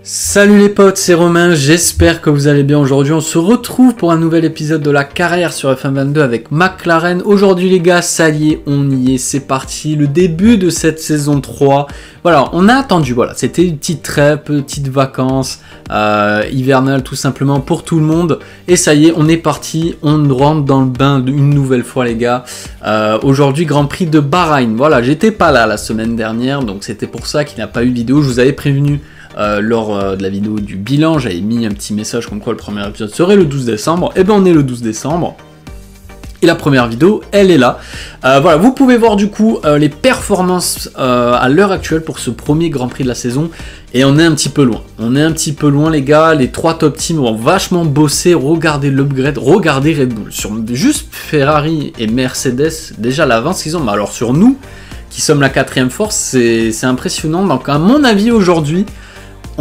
Salut les potes, c'est Romain, j'espère que vous allez bien. Aujourd'hui on se retrouve pour un nouvel épisode de la carrière sur FM22 avec McLaren. Aujourd'hui les gars, ça y est, on y est, c'est parti, le début de cette saison 3. Voilà, on a attendu, voilà, c'était une petite trêve, petite vacances hivernales tout simplement pour tout le monde. Et ça y est, on est parti, on rentre dans le bain une nouvelle fois les gars. Aujourd'hui Grand Prix de Bahreïn, voilà, j'étais pas là la semaine dernière, donc c'était pour ça qu'il n'y a pas eu de vidéo, je vous avais prévenu. Lors de la vidéo du bilan, j'avais mis un petit message comme quoi le premier épisode serait le 12 décembre. Et ben on est le 12 décembre. Et la première vidéo, elle est là. Voilà, vous pouvez voir du coup les performances à l'heure actuelle pour ce premier Grand Prix de la saison. Et on est un petit peu loin. On est un petit peu loin les gars. Les trois top teams ont vachement bossé. Regardez l'upgrade, regardez Red Bull. Sur juste Ferrari et Mercedes, déjà l'avance qu'ils ont. Mais alors sur nous, qui sommes la quatrième force, c'est impressionnant. Donc à mon avis aujourd'hui,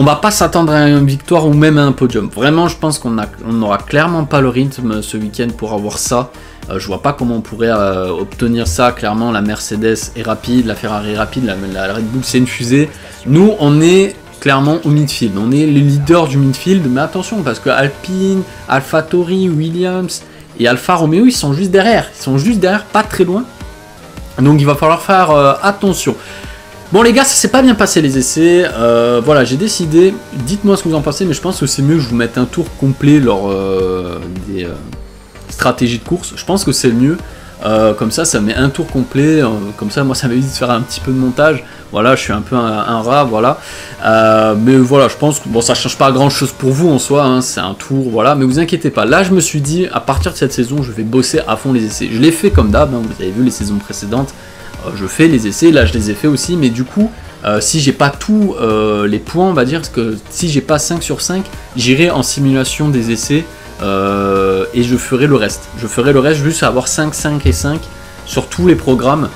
on va pas s'attendre à une victoire ou même à un podium. Vraiment, je pense qu'on n'aura clairement pas le rythme ce week-end pour avoir ça. Je vois pas comment on pourrait obtenir ça. Clairement, la Mercedes est rapide, la Ferrari est rapide, la Red Bull c'est une fusée. Nous, on est clairement au midfield. On est les leaders du midfield. Mais attention, parce que Alpine, AlphaTauri, Williams et Alfa Romeo, ils sont juste derrière. Ils sont juste derrière, pas très loin. Donc il va falloir faire attention. Bon les gars, ça s'est pas bien passé les essais, voilà j'ai décidé, dites-moi ce que vous en pensez, mais je pense que c'est mieux que je vous mette un tour complet lors des stratégies de course, je pense que c'est le mieux, comme ça met un tour complet, comme ça moi ça m'évite de faire un petit peu de montage, voilà je suis un peu un rat, voilà, mais voilà je pense que bon ça change pas grand chose pour vous en soi, hein, c'est un tour, voilà, mais vous inquiétez pas, là je me suis dit, à partir de cette saison je vais bosser à fond les essais, je l'ai fait comme d'hab, hein, vous avez vu les saisons précédentes, je fais les essais, là je les ai fait aussi, mais du coup, si j'ai pas tous les points, on va dire, parce que si j'ai pas 5 sur 5, j'irai en simulation des essais et je ferai le reste. Je ferai le reste juste à avoir 5, 5 et 5 sur tous les programmes.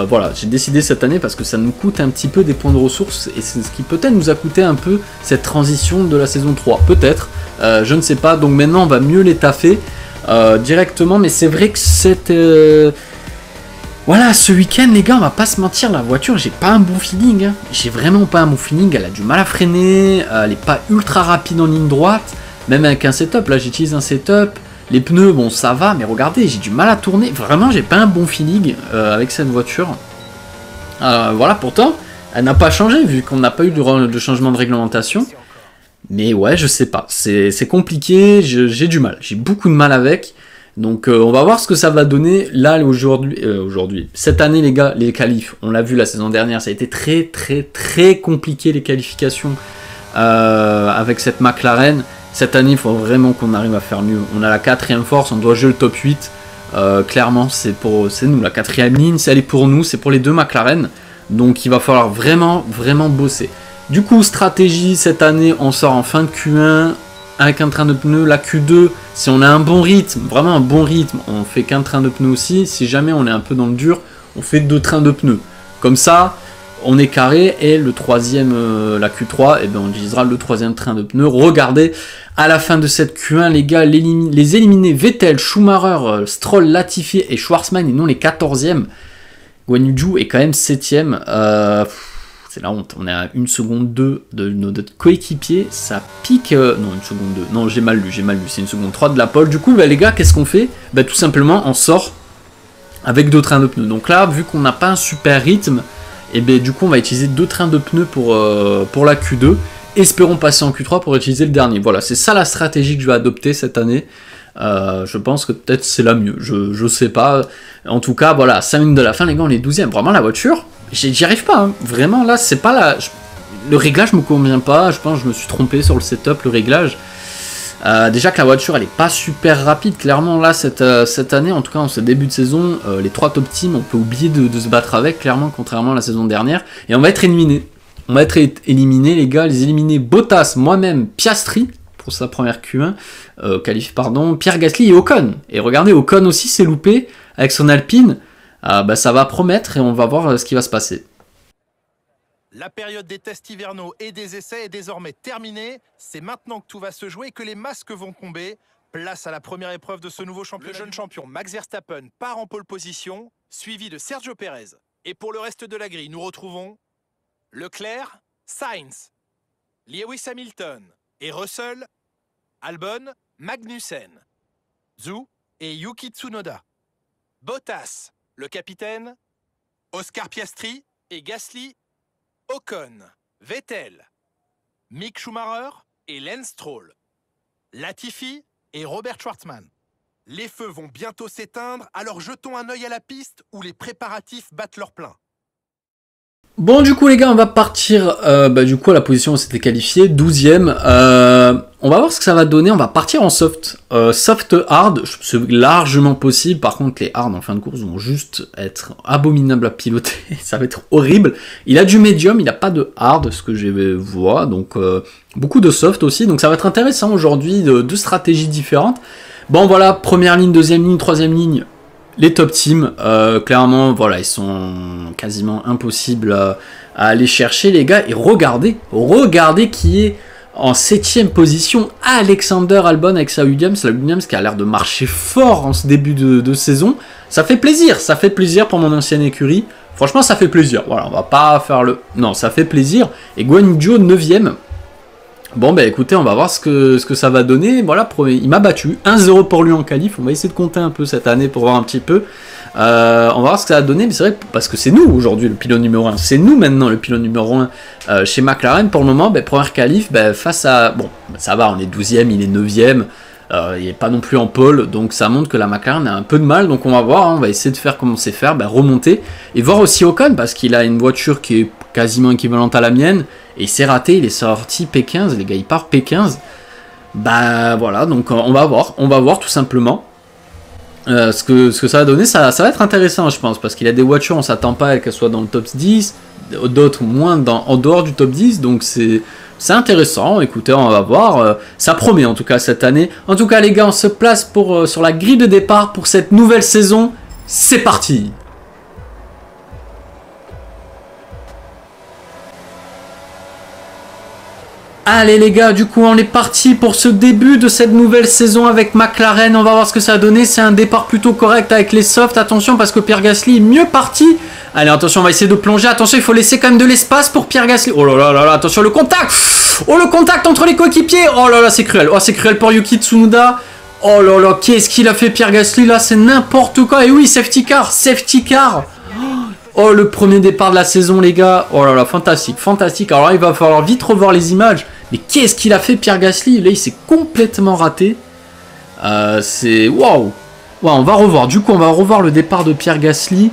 Voilà, j'ai décidé cette année parce que ça nous coûte un petit peu des points de ressources et c'est ce qui peut-être nous a coûté un peu cette transition de la saison 3. Peut-être, je ne sais pas, donc maintenant on va mieux les taffer directement, mais c'est vrai que cette... Voilà, ce week-end, les gars, on va pas se mentir, la voiture, j'ai pas un bon feeling. Hein. J'ai vraiment pas un bon feeling. Elle a du mal à freiner. Elle est pas ultra rapide en ligne droite. Même avec un setup. Là, j'utilise un setup. Les pneus, bon, ça va. Mais regardez, j'ai du mal à tourner. Vraiment, j'ai pas un bon feeling avec cette voiture. Voilà, pourtant, elle n'a pas changé vu qu'on n'a pas eu de changement de réglementation. Mais ouais, je sais pas. C'est compliqué. J'ai du mal. J'ai beaucoup de mal avec. Donc on va voir ce que ça va donner là aujourd'hui. Cette année les gars, les qualifs, on l'a vu la saison dernière, ça a été très compliqué les qualifications avec cette McLaren. Cette année il faut vraiment qu'on arrive à faire mieux. On a la quatrième force, on doit jouer le top 8. Clairement c'est nous, la quatrième ligne, elle est pour nous, c'est pour les deux McLaren. Donc il va falloir vraiment bosser. Du coup stratégie, cette année on sort en fin de Q1. Avec un train de pneus, la Q2, si on a un bon rythme, vraiment un bon rythme, on fait qu'un train de pneus aussi. Si jamais on est un peu dans le dur, on fait 2 trains de pneus. Comme ça, on est carré et le troisième, la Q3, et ben on utilisera le troisième train de pneus. Regardez, à la fin de cette Q1, les gars, les éliminés Vettel, Schumacher, Stroll, Latifi et Schwarzman, et non les 14e. Guan Yu Zhou est quand même 7e. C'est la honte, on est à 1 seconde 2 de notre coéquipier, ça pique, non 1 seconde 2, non j'ai mal lu, c'est 1 seconde 3 de la pole, du coup bah, les gars qu'est-ce qu'on fait? Bah tout simplement on sort avec 2 trains de pneus, donc là vu qu'on n'a pas un super rythme, et ben du coup on va utiliser 2 trains de pneus pour la Q2, espérons passer en Q3 pour utiliser le dernier, voilà c'est ça la stratégie que je vais adopter cette année. Je pense que peut-être c'est la mieux, je sais pas, en tout cas voilà, 5 minutes de la fin les gars on est 12e, vraiment la voiture, j'y arrive pas, hein. Vraiment là c'est pas la... Le réglage me convient pas, je pense que je me suis trompé sur le setup, le réglage. Déjà que la voiture elle est pas super rapide, clairement là cette année, en tout cas en ce début de saison, les 3 top teams on peut oublier de se battre avec, clairement contrairement à la saison dernière, et on va être éliminé. On va être éliminé les gars, les éliminés Bottas, moi-même, Piastri, pour sa première Q1, Pierre Gasly et Ocon. Et regardez, Ocon aussi s'est loupé avec son Alpine. Bah, ça va promettre et on va voir ce qui va se passer. La période des tests hivernaux et des essais est désormais terminée. C'est maintenant que tout va se jouer et que les masques vont tomber. Place à la première épreuve de ce nouveau championnat. Le jeune champion Max Verstappen part en pole position, suivi de Sergio Pérez. Et pour le reste de la grille, nous retrouvons Leclerc, Sainz. Lewis Hamilton et Russell, Albon, Magnussen, Zhou et Yuki Tsunoda. Bottas, le capitaine, Oscar Piastri et Gasly, Ocon, Vettel, Mick Schumacher et Lance Stroll, Latifi et Robert Schwartzman. Les feux vont bientôt s'éteindre, alors jetons un œil à la piste où les préparatifs battent leur plein. Bon, du coup, les gars, on va partir du coup à la position où on s'était qualifié, 12e. On va voir ce que ça va donner. On va partir en soft. Soft hard, c'est largement possible. Par contre, les hard en fin de course vont juste être abominables à piloter. Ça va être horrible. Il a du medium, il n'a pas de hard, ce que je vois. Donc, beaucoup de soft aussi. Donc, ça va être intéressant aujourd'hui, deux stratégies différentes. Bon, voilà, première ligne, deuxième ligne, troisième ligne. Les top teams, clairement, voilà, ils sont quasiment impossibles à aller chercher, les gars. Et regardez qui est en 7ème position, Alexander Albon avec sa Williams. La Williams qui a l'air de marcher fort en ce début de saison. Ça fait plaisir pour mon ancienne écurie. Franchement, ça fait plaisir. Voilà, on va pas faire le... Non, ça fait plaisir. Et Guan Yu Zhou, 9ème. Bon, bah écoutez, on va voir ce que ça va donner. Voilà, il m'a battu. 1-0 pour lui en qualif. On va essayer de compter un peu cette année pour voir un petit peu. On va voir ce que ça va donner. Mais c'est vrai, parce que c'est nous aujourd'hui le pilote numéro 1. C'est nous maintenant le pilote numéro 1 chez McLaren. Pour le moment, première qualif, face à... Bon, ça va, on est 12ème, il est 9ème. Il n'est pas non plus en pole. Donc ça montre que la McLaren a un peu de mal. Donc on va voir, hein, on va essayer de faire comme on sait faire. Remonter. Et voir aussi Ocon, parce qu'il a une voiture qui est quasiment équivalente à la mienne. Et il s'est raté, il est sorti P15, les gars, il part P15. Voilà, donc on va voir tout simplement ce que ça va donner. Ça va être intéressant, je pense, parce qu'il a des voitures, on s'attend pas à qu'elles soient dans le top 10, d'autres moins en dehors du top 10, donc c'est intéressant. Écoutez, on va voir, ça promet en tout cas cette année. En tout cas, les gars, on se place sur la grille de départ pour cette nouvelle saison. C'est parti! Allez les gars, du coup on est parti pour ce début de cette nouvelle saison avec McLaren. On va voir ce que ça a donné. C'est un départ plutôt correct avec les softs. Attention parce que Pierre Gasly est mieux parti. Allez, attention, on va essayer de plonger. Attention, il faut laisser quand même de l'espace pour Pierre Gasly. Oh là là là là, attention le contact. Oh, le contact entre les coéquipiers. Oh là là, c'est cruel. Oh, c'est cruel pour Yuki Tsunoda. Oh là là, qu'est-ce qu'il a fait Pierre Gasly là? C'est n'importe quoi. Et oui, safety car. Safety car. Oh, le premier départ de la saison, les gars. Oh là là, fantastique, fantastique. Alors là, il va falloir vite revoir les images. Mais qu'est-ce qu'il a fait, Pierre Gasly? Là, il s'est complètement raté. C'est... Waouh! Ouais, on va revoir. Du coup, on va revoir le départ de Pierre Gasly.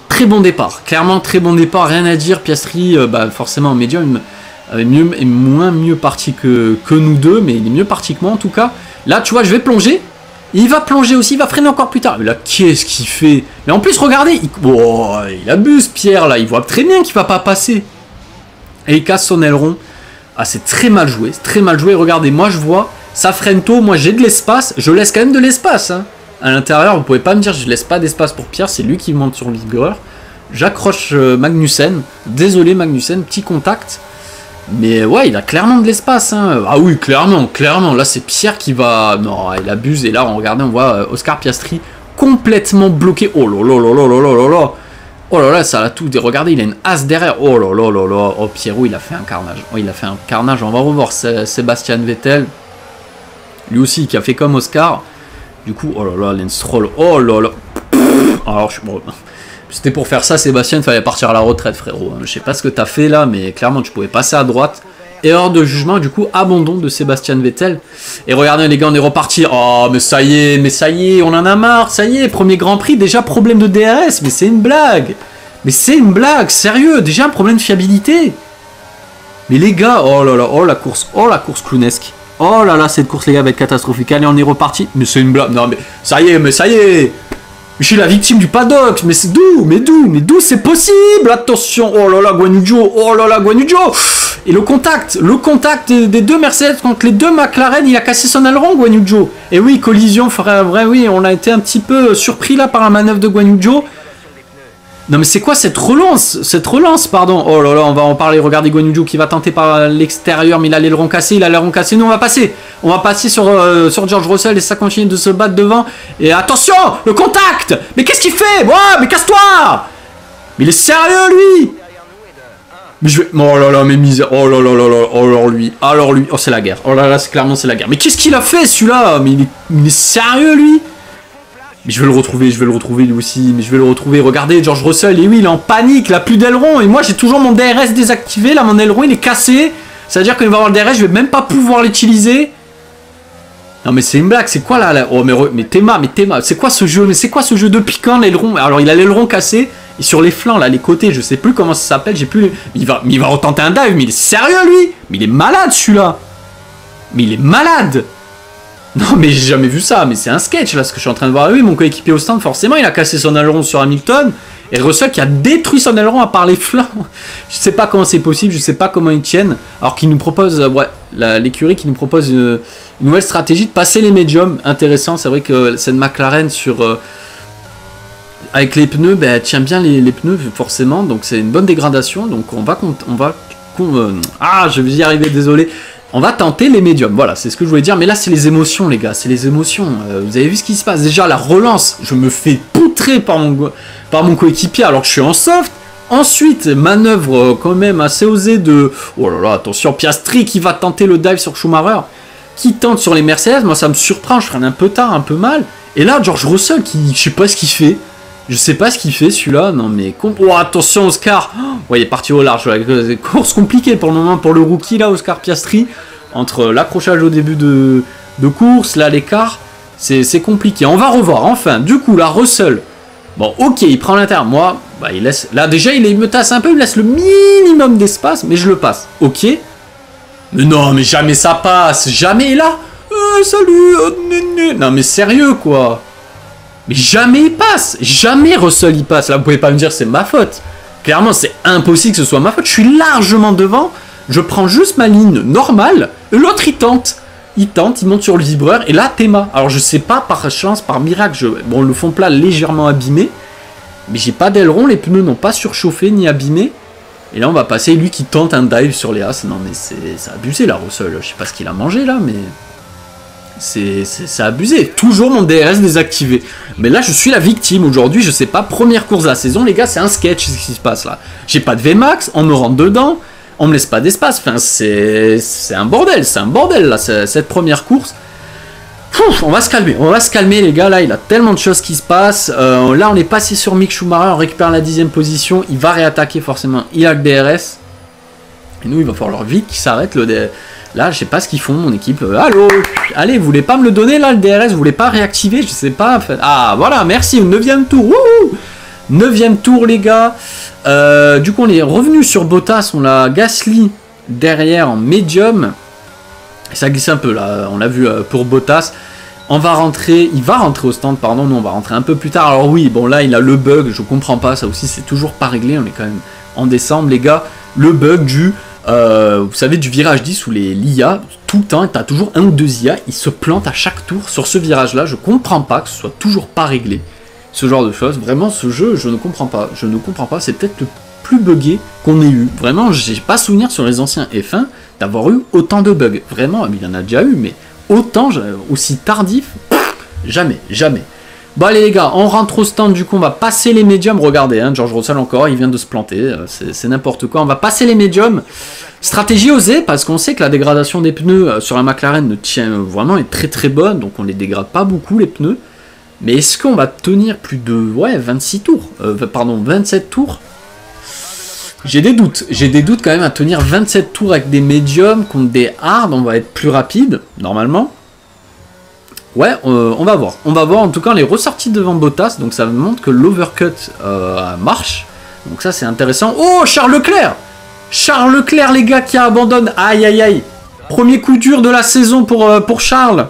Très bon départ. Clairement, très bon départ. Rien à dire. Piastri, forcément, médium, est moins mieux parti que nous deux. Mais il est mieux parti que moi, en tout cas. Là, tu vois, je vais plonger. Il va plonger aussi, il va freiner encore plus tard. Mais là, qu'est-ce qu'il fait? Mais en plus, regardez, il abuse, Pierre, là. Il voit très bien qu'il va pas passer. Et il casse son aileron. Ah, c'est très mal joué. C'est très mal joué. Regardez, moi, je vois, ça freine tôt. Moi, j'ai de l'espace. Je laisse quand même de l'espace. Hein. À l'intérieur, vous pouvez pas me dire je laisse pas d'espace pour Pierre. C'est lui qui monte sur le leader. J'accroche Magnussen. Désolé, Magnussen. Petit contact. Mais ouais, il a clairement de l'espace. Hein. Ah oui, clairement, clairement. Là, c'est Pierre qui va... Non, il abuse. Et là, regardez, on voit Oscar Piastri complètement bloqué. Oh là là là là là là là. Oh là là, ça a tout... Regardez, il a une as derrière. Oh là là là là. Oh, Pierrot, il a fait un carnage. Oh, il a fait un carnage. On va revoir Sébastien Vettel. Lui aussi, qui a fait comme Oscar. Du coup, oh là là, Lance Stroll. Oh là là. Alors, je suis... Bon, c'était pour faire ça, Sébastien, il fallait partir à la retraite, frérot. Je sais pas ce que t'as fait là, mais clairement, tu pouvais passer à droite. Erreur de jugement, du coup, abandon de Sébastien Vettel. Et regardez, les gars, on est reparti. Oh, mais ça y est, on en a marre. Ça y est, premier Grand Prix, déjà problème de DRS. Mais c'est une blague. Mais c'est une blague, sérieux. Déjà un problème de fiabilité. Mais les gars, oh là là, oh la course clownesque. Oh là là, cette course, les gars, va être catastrophique. Allez, on est reparti. Mais c'est une blague. Non, mais ça y est. Je suis la victime du paddock, mais c'est d'où? Mais d'où c'est possible? Attention, oh là là, Guan Yu Zhou, et le contact des deux Mercedes contre les deux McLaren, il a cassé son aileron, Guan Yu Zhou. Et oui, collision, vrai, oui, on a été un petit peu surpris là par la manœuvre de Guan Yu Zhou. Non mais c'est quoi cette relance, pardon. Oh là là, on va en parler. Regardez Guan Yu Zhou qui va tenter par l'extérieur, mais il a l'aileron cassé, nous on va passer sur George Russell et ça continue de se battre devant. Et attention, le contact. Mais qu'est-ce qu'il fait? Ouais, mais casse-toi. Mais il est sérieux lui. Mais je vais... Oh là là, mais misère. Oh là là là là. Oh alors lui. Oh, c'est la guerre. Oh là là, c'est clairement c'est la guerre. Mais qu'est-ce qu'il a fait celui-là? Mais il est sérieux lui? Mais je vais le retrouver lui aussi. Mais je vais le retrouver. Regardez, George Russell, et oui, il est en panique, il a plus d'aileron. Et moi, j'ai toujours mon DRS désactivé. Là, mon aileron, il est cassé. Ça veut dire qu'il va avoir le DRS, je vais même pas pouvoir l'utiliser. Non mais c'est une blague, c'est quoi là? Oh mais Théma, c'est quoi ce jeu? Mais c'est quoi ce jeu depuis quand l'aileron? Alors il a l'aileron cassé, et sur les flancs là, les côtés, je sais plus comment ça s'appelle, j'ai plus... Il va retenter un dive, mais il est sérieux lui? Mais il est malade celui-là. Mais il est malade. Non mais j'ai jamais vu ça, mais c'est un sketch là, ce que je suis en train de voir. Oui, mon coéquipier au stand, forcément, il a cassé son aileron sur Hamilton, et Russell qui a détruit son aileron à part les flancs. Je sais pas comment c'est possible, je sais pas comment ils tiennent, alors qu'ils nous proposent, ouais, l'écurie qui nous propose une nouvelle stratégie de passer les médiums. Intéressant, c'est vrai que cette McLaren sur... avec les pneus, ben, elle tient bien les pneus forcément, donc c'est une bonne dégradation, donc je vais y arriver, désolé. On va tenter les médiums, voilà, c'est ce que je voulais dire. Mais là, c'est les émotions, les gars, c'est les émotions. Vous avez vu ce qui se passe? Déjà, la relance, je me fais poutrer par mon coéquipier alors que je suis en soft. Ensuite, manœuvre quand même assez osée de... Oh là là, attention, Piastri qui va tenter le dive sur Schumacher, qui tente sur les Mercedes. Moi, ça me surprend, je freine un peu tard, un peu mal. Et là, George Russell, je sais pas ce qu'il fait. Je sais pas ce qu'il fait celui-là, non mais... Oh, attention Oscar, ouais, il est parti au large, course compliquée pour le moment pour le rookie là, Oscar Piastri, entre l'accrochage au début de course, là l'écart, c'est compliqué. On va revoir, enfin, du coup là, Russell, bon ok, il prend l'intérieur, moi, bah il laisse, là déjà il me tasse un peu, il me laisse le minimum d'espace, mais je le passe, ok. Mais non, mais jamais ça passe, jamais là, salut, non mais sérieux quoi. Mais jamais il passe, jamais Russell il passe. Là, vous pouvez pas me dire c'est ma faute. Clairement, c'est impossible que ce soit ma faute. Je suis largement devant. Je prends juste ma ligne normale. Et l'autre, il tente, il monte sur le vibreur. Et là, Théma. Alors, je sais pas, par chance, par miracle, bon, le fond plat légèrement abîmé. Mais j'ai pas d'aileron. Les pneus n'ont pas surchauffé ni abîmé. Et là, on va passer. Lui qui tente un dive sur les As. Non, mais c'est abusé, là, Russell. Je sais pas ce qu'il a mangé, là, mais... C'est abusé. Toujours mon DRS désactivé. Mais là, je suis la victime aujourd'hui. Je sais pas, première course de la saison, les gars, c'est un sketch ce qui se passe là. J'ai pas de VMAX, on me rentre dedans, on me laisse pas d'espace. Enfin, c'est un bordel là, cette première course. On va se calmer, les gars. Là, il a tellement de choses qui se passent. Là, on est passé sur Mick Schumacher, on récupère la 10e position. Il va réattaquer forcément. Il a le DRS. Et nous, il va falloir vite qu'il s'arrête le DRS. Là, je sais pas ce qu'ils font, mon équipe. Allô? Allez, vous voulez pas me le donner, là, le DRS? Vous voulez pas réactiver? Je sais pas. Ah, voilà, merci. 9e tour. Wouhou! 9e tour, les gars. Du coup, on est revenu sur Bottas. On l'a Gasly derrière en médium. Ça glisse un peu, là. On l'a vu pour Bottas. On va rentrer. Il va rentrer au stand, pardon. Nous, on va rentrer un peu plus tard. Alors, oui, bon, là, il a le bug. Je comprends pas. Ça aussi, c'est toujours pas réglé. On est quand même en décembre, les gars. Le bug du... vous savez, du virage 10 où l'IA, tout le temps, tu as toujours un ou deux IA, ils se plantent à chaque tour sur ce virage-là. Je comprends pas que ce soit toujours pas réglé. Ce genre de choses. Vraiment, ce jeu, je ne comprends pas. Je ne comprends pas. C'est peut-être le plus buggé qu'on ait eu. Vraiment, j'ai pas souvenir sur les anciens F1 d'avoir eu autant de bugs. Vraiment, il y en a déjà eu, mais autant, aussi tardif, jamais. Bon allez les gars, on rentre au stand, du coup on va passer les médiums, regardez, hein, George Russell encore, il vient de se planter, c'est n'importe quoi, on va passer les médiums, stratégie osée, parce qu'on sait que la dégradation des pneus sur la McLaren ne tient vraiment, est très très bonne, donc on les dégrade pas beaucoup les pneus, mais est-ce qu'on va tenir plus de, 26 tours, 27 tours? J'ai des doutes quand même à tenir 27 tours avec des médiums contre des hard, on va être plus rapide, normalement. Ouais, on va voir. En tout cas, on est ressorti devant Bottas, donc ça montre que l'overcut marche. Donc ça, c'est intéressant. Oh, Charles Leclerc! Charles Leclerc, les gars, qui abandonne. Aïe, aïe, aïe. Premier coup dur de la saison pour Charles.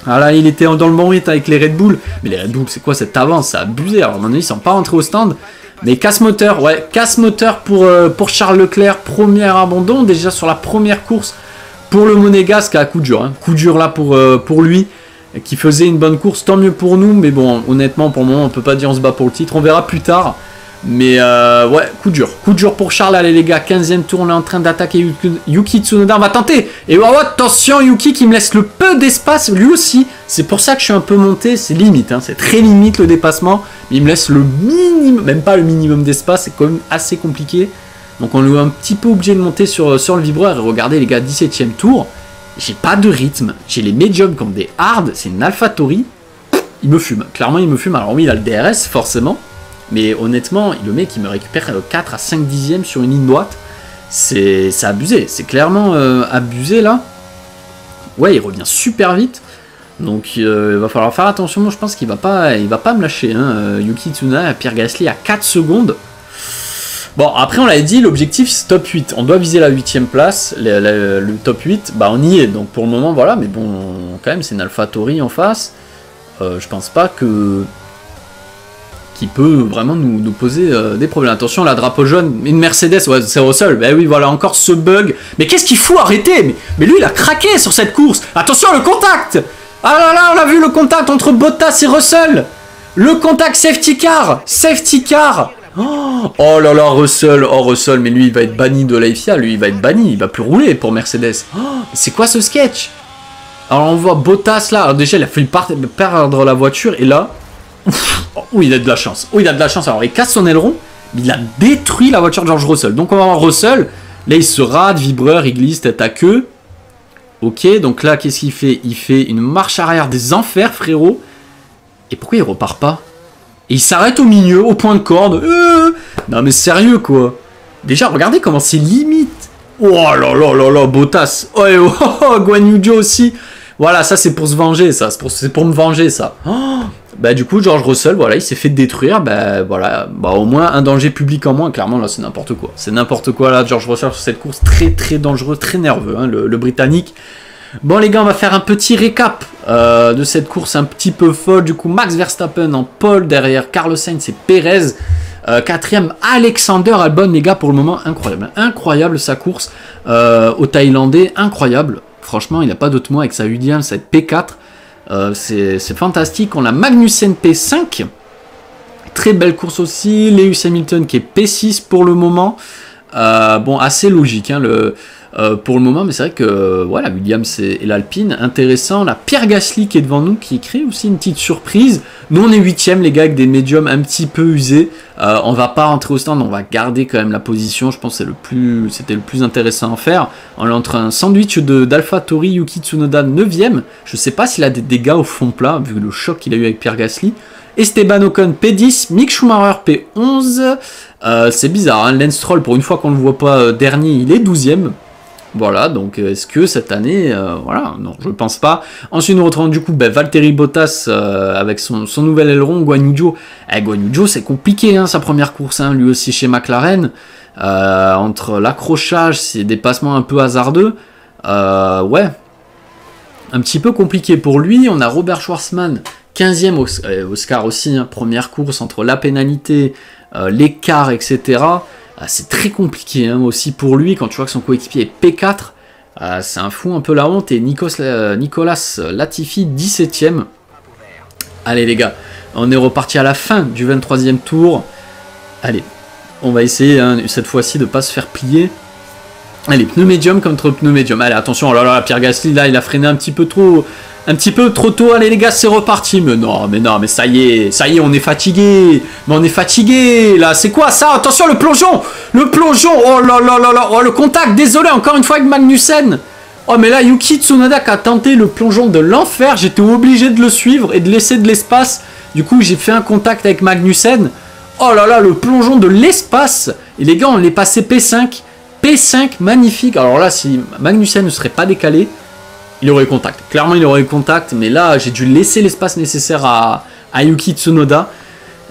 Ah là, il était dans le bon rythme avec les Red Bull. Mais les Red Bull, c'est quoi cette avance? C'est abusé. Alors, à mon avis, ils sont pas rentrés au stand. Mais casse-moteur, ouais. Casse-moteur pour Charles Leclerc. Premier abandon, déjà sur la première course pour le Monégasque. À coup dur, hein. Coup dur là pour lui. Qui faisait une bonne course, tant mieux pour nous, mais bon, honnêtement, pour le moment, on peut pas dire on se bat pour le titre, on verra plus tard, mais ouais, coup dur pour Charles, allez les gars, 15e tour, on est en train d'attaquer Yuki Tsunoda, on va tenter, et oh, attention, Yuki qui me laisse le peu d'espace, lui aussi, c'est pour ça que je suis un peu monté, c'est limite, hein, c'est très limite le dépassement, mais il me laisse le minimum, même pas le minimum d'espace, c'est quand même assez compliqué, Donc on est un petit peu obligé de monter sur le vibreur. Et regardez les gars, 17ème tour. J'ai pas de rythme. J'ai les médiums comme des hards. C'est une AlphaTauri. Il me fume. Clairement, il me fume. Alors oui, il a le DRS, forcément. Mais honnêtement, le mec, il me récupère 4 à 5 dixièmes sur une ligne droite. C'est abusé. C'est clairement abusé, là. Ouais, il revient super vite. Donc, il va falloir faire attention. Moi, je pense qu'il va pas me lâcher. Hein. Yuki Tsunoda, Pierre Gasly à 4 secondes. Bon, après, on l'avait dit, l'objectif, c'est top 8. On doit viser la 8ème place. Le top 8, bah, on y est. Donc, pour le moment, voilà. Mais bon, quand même, c'est une AlphaTauri en face. Je pense pas qu'il peut vraiment nous poser des problèmes. Attention, la drapeau jaune, une Mercedes, ouais, c'est Russell. Ben oui, voilà, encore ce bug. Mais qu'est-ce qu'il faut arrêter? Mais lui, il a craqué sur cette course. Attention, le contact! Ah là là, on a vu le contact entre Bottas et Russell. Le contact safety car. Safety car. Oh là là, Russell. Oh, Russell, mais lui, il va être banni de la FIA. Lui, il va être banni. Il va plus rouler pour Mercedes. C'est quoi ce sketch? Alors, on voit Bottas là. Alors, déjà, il a fait perdre la voiture. Et là... Oh, il a de la chance. Oh, il a de la chance. Alors, il casse son aileron. Mais il a détruit la voiture de George Russell. Donc, on va voir Russell. Là, il se rate, vibreur, il glisse, tête à queue. Ok, donc là, qu'est-ce qu'il fait? Il fait une marche arrière des enfers, frérot. Et pourquoi il repart pas? Et il s'arrête au milieu, au point de corde. Non, mais sérieux, quoi. Déjà, regardez comment c'est limite. Oh là là là là, Bottas. Oh, oh, oh, Guan Yu Zhou aussi. Voilà, ça, c'est pour se venger, ça. C'est pour me venger, ça. Oh, bah, du coup, George Russell, voilà, il s'est fait détruire. Bah, voilà. Bah, au moins, un danger public en moins. Clairement, là, c'est n'importe quoi. C'est n'importe quoi, là, George Russell, sur cette course. Très, très dangereux, très nerveux, hein, le Britannique. Bon, les gars, on va faire un petit récap de cette course un petit peu folle. Du coup, Max Verstappen en pole derrière Carlos Sainz et Perez. 4ème, Alexander Albon, les gars, pour le moment, incroyable. Incroyable, sa course au Thaïlandais. Incroyable. Franchement, il n'a pas d'autre mot avec sa Williams, cette P4. C'est fantastique. On a Magnussen P5. Très belle course aussi. Lewis Hamilton qui est P6 pour le moment. Bon, assez logique, hein, pour le moment, mais c'est vrai que voilà, Williams et l'Alpine, intéressant. La Pierre Gasly qui est devant nous, qui crée aussi une petite surprise. Nous, on est 8ème, les gars, avec des médiums un petit peu usés. On va pas rentrer au stand, on va garder quand même la position. Je pense que c'était le plus intéressant à faire. On est entre un sandwich d'AlphaTauri, Yuki Tsunoda 9ème. Je sais pas s'il a des dégâts au fond plat, vu le choc qu'il a eu avec Pierre Gasly. Esteban Ocon P10, Mick Schumacher P11. C'est bizarre, hein, Lance Stroll, pour une fois qu'on ne le voit pas dernier, il est 12ème. Voilà, donc est-ce que cette année, voilà, non, je pense pas. Ensuite, nous retrouvons du coup Valtteri Bottas avec son nouvel aileron, Guan Yu Zhou. Guan Yu Zhou, c'est compliqué, hein, sa première course, hein, lui aussi chez McLaren. Entre l'accrochage, ses dépassements un peu hasardeux, ouais, un petit peu compliqué pour lui. On a Robert Schwarzman, 15ème, Oscar aussi, hein, première course entre la pénalité, l'écart, etc. C'est très compliqué, hein, aussi pour lui, quand tu vois que son coéquipier est P4, c'est un fou un peu la honte. Et Nicolas Latifi, 17ème. Allez les gars, on est reparti à la fin du 23e tour. Allez, on va essayer, hein, cette fois-ci de ne pas se faire plier. Allez, pneu médium contre pneu médium. Allez, attention, oh là là, Pierre Gasly, là, il a freiné un petit peu trop tôt. Allez les gars, c'est reparti. Mais non, mais ça y est, on est fatigué. Mais on est fatigué, là. C'est quoi ça? Attention, le plongeon. Oh là là là là. Oh, le contact. Désolé, encore une fois avec Magnussen. Oh, mais là, Yuki Tsunoda qui a tenté le plongeon de l'enfer. J'étais obligé de le suivre et de laisser de l'espace. Du coup, j'ai fait un contact avec Magnussen. Oh là là, le plongeon de l'espace. Et les gars, on l'est passé P5. P5, magnifique. Alors là, si Magnussen ne serait pas décalé, il aurait eu contact. Clairement, il aurait eu contact. Mais là, j'ai dû laisser l'espace nécessaire à Yuki Tsunoda.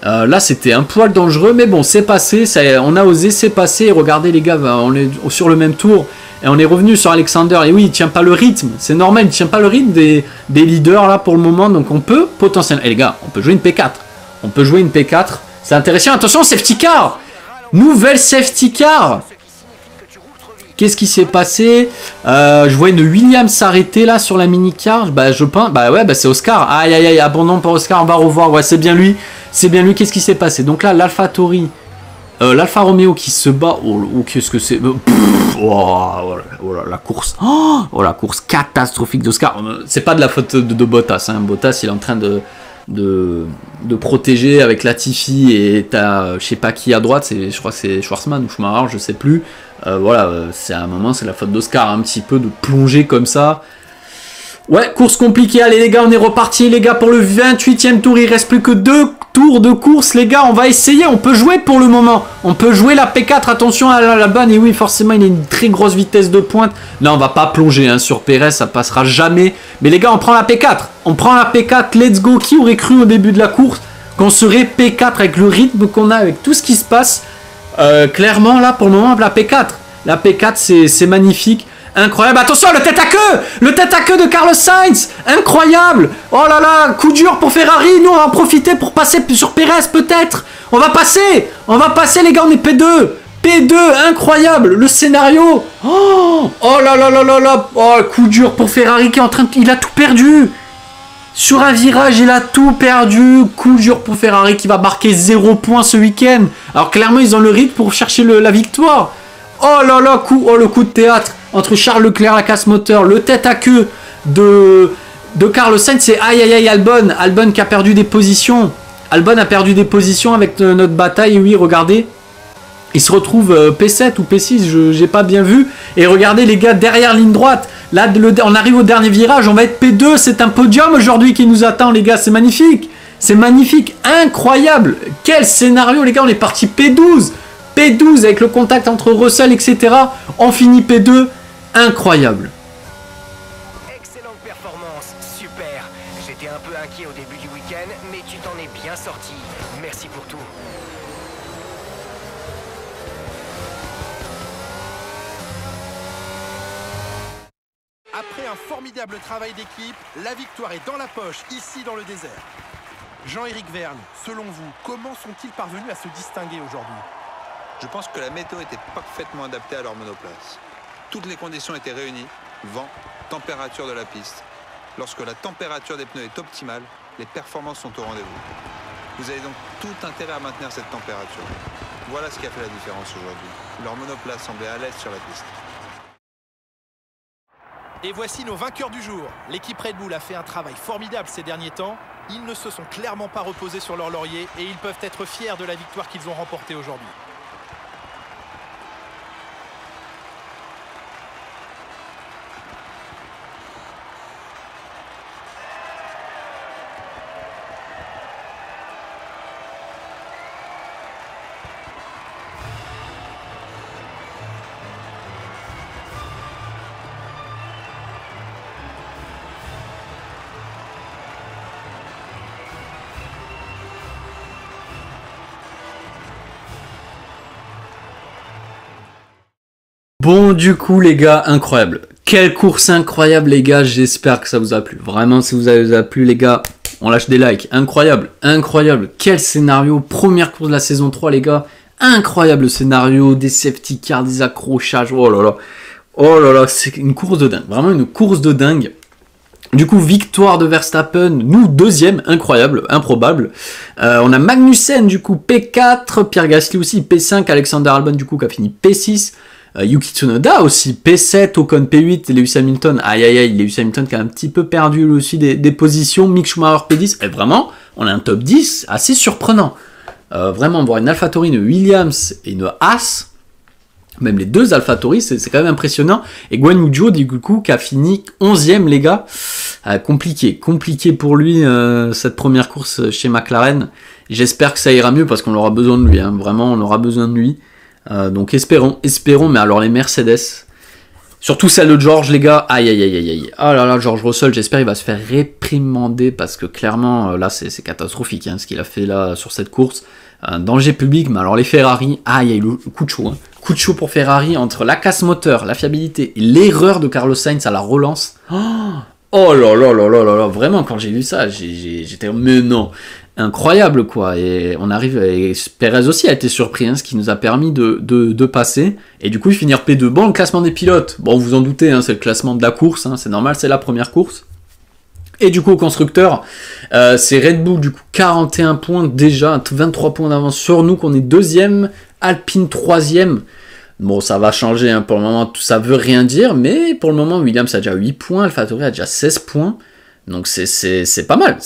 Là, c'était un poil dangereux. Mais bon, c'est passé. On a osé, c'est passé. Regardez, les gars, on est sur le même tour. Et on est revenu sur Alexander. Et oui, il tient pas le rythme. C'est normal, il tient pas le rythme des leaders là pour le moment. Donc, on peut potentiellement... Et les gars, on peut jouer une P4. C'est intéressant. Attention, safety car. Nouvelle safety car. Qu'est-ce qui s'est passé? Je vois une Williams s'arrêter là sur la mini-car. Bah, je pense. Bah ouais, bah c'est Oscar. Aïe aïe aïe, abandon pour Oscar. On va revoir. Ouais, c'est bien lui. Qu'est-ce qui s'est passé? Donc là, l'AlphaTauri, l'Alfa Romeo qui se bat. Oh, qu'est-ce que c'est? La course. Oh, la course catastrophique d'Oscar. C'est pas de la faute de Bottas. Hein. Bottas, il est en train de de protéger avec Latifi et t'as je sais pas qui à droite, je crois que c'est Schwarzman ou Schumacher, je sais plus. Voilà, c'est à un moment, c'est la faute d'Oscar un petit peu de plonger comme ça. Ouais, course compliquée, allez les gars, on est reparti les gars pour le 28e tour, il reste plus que 2 tours de course les gars, on va essayer, on peut jouer pour le moment, on peut jouer la P4, attention à la bonne, et oui forcément il a une très grosse vitesse de pointe, là on va pas plonger hein, sur Pérez, ça passera jamais, mais les gars on prend la P4, let's go, qui aurait cru au début de la course qu'on serait P4 avec le rythme qu'on a, avec tout ce qui se passe, clairement là pour le moment la P4 c'est magnifique. Incroyable, attention le tête à queue de Carlos Sainz, incroyable, oh là là, coup dur pour Ferrari, nous on va en profiter pour passer sur Pérez peut-être, on va passer les gars, on est P2, incroyable, le scénario, oh là là là là là, oh coup dur pour Ferrari qui est en train de, il a tout perdu, sur un virage il a tout perdu, coup dur pour Ferrari qui va marquer 0 points ce week-end, alors clairement ils ont le rythme pour chercher la victoire, oh là là, le coup de théâtre, entre Charles Leclerc, la casse moteur, le tête à queue de Carlos Sainz, c'est aïe aïe aïe Albon qui a perdu des positions. Albon a perdu des positions avec notre bataille, et oui regardez, il se retrouve P7 ou P6, j'ai pas bien vu, et regardez les gars derrière ligne droite, là on arrive au dernier virage, on va être P2, c'est un podium aujourd'hui qui nous attend les gars, c'est magnifique, incroyable, quel scénario les gars, on est parti P12 avec le contact entre Russell etc, on finit P2, incroyable. Excellente performance, super. J'étais un peu inquiet au début du week-end, mais tu t'en es bien sorti. Merci pour tout. Après un formidable travail d'équipe, la victoire est dans la poche, ici dans le désert. Jean-Éric Vergne, selon vous, comment sont-ils parvenus à se distinguer aujourd'hui? Je pense que la météo était parfaitement adaptée à leur monoplace. Toutes les conditions étaient réunies, vent, température de la piste. Lorsque la température des pneus est optimale, les performances sont au rendez-vous. Vous avez donc tout intérêt à maintenir cette température. Voilà ce qui a fait la différence aujourd'hui. Leur monoplace semblait à l'aise sur la piste. Et voici nos vainqueurs du jour. L'équipe Red Bull a fait un travail formidable ces derniers temps. Ils ne se sont clairement pas reposés sur leur laurier et ils peuvent être fiers de la victoire qu'ils ont remportée aujourd'hui. Bon du coup les gars, incroyable. Quelle course incroyable les gars, j'espère que ça vous a plu. Vraiment si vous a plu les gars, on lâche des likes. Incroyable, quel scénario. Première course de la saison 3 les gars. Incroyable scénario, des safety cars, des accrochages. Oh là là, c'est une course de dingue. Vraiment une course de dingue. Du coup, victoire de Verstappen, nous deuxième, incroyable, improbable. On a Magnussen du coup P4, Pierre Gasly aussi P5, Alexander Albon du coup qui a fini P6. Yuki Tsunoda aussi, P7, Ocon P8, Lewis Hamilton, aïe aïe aïe, Lewis Hamilton qui a un petit peu perdu lui aussi des positions, Mick Schumacher P10, et vraiment, on a un top 10 assez surprenant. Vraiment, voir une AlphaTauri, une Williams et une Haas, même les deux AlphaTauri, c'est quand même impressionnant, et Guan Yu Zhou, du coup, qui a fini 11e les gars, compliqué pour lui cette première course chez McLaren, j'espère que ça ira mieux parce qu'on aura besoin de lui, hein. Vraiment on aura besoin de lui. Donc espérons, mais alors les Mercedes, surtout celle de George les gars, aïe aïe aïe aïe aïe, oh là là, George Russell, j'espère il va se faire réprimander parce que clairement là c'est catastrophique hein, ce qu'il a fait là sur cette course, danger public, mais alors les Ferrari, aïe aïe, le coup de chaud, hein. Coup de chaud pour Ferrari entre la casse moteur, la fiabilité et l'erreur de Carlos Sainz à la relance, oh là là là là là, vraiment quand j'ai vu ça, j'étais mais non, incroyable quoi, et on arrive, et Perez aussi a été surpris, hein, ce qui nous a permis de passer, et du coup finir P2, bon le classement des pilotes, bon vous en doutez, hein, c'est le classement de la course, hein, c'est normal, c'est la première course, et du coup au constructeur, c'est Red Bull du coup 41 points déjà, 23 points d'avance sur nous, qu'on est deuxième, Alpine troisième. Bon, ça va changer, hein, pour le moment, tout ça veut rien dire, mais pour le moment, Williams a déjà 8 points, AlphaTauri a déjà 16 points. Donc c'est pas mal,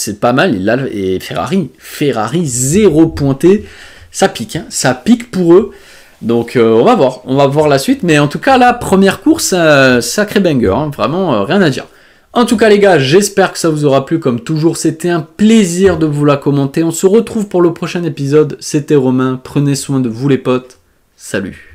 et Ferrari 0 pointé, ça pique, hein, ça pique pour eux. Donc on va voir la suite, mais en tout cas la première course, sacré banger, hein, vraiment rien à dire. En tout cas les gars, j'espère que ça vous aura plu, comme toujours c'était un plaisir de vous la commenter. On se retrouve pour le prochain épisode, c'était Romain, prenez soin de vous les potes, salut.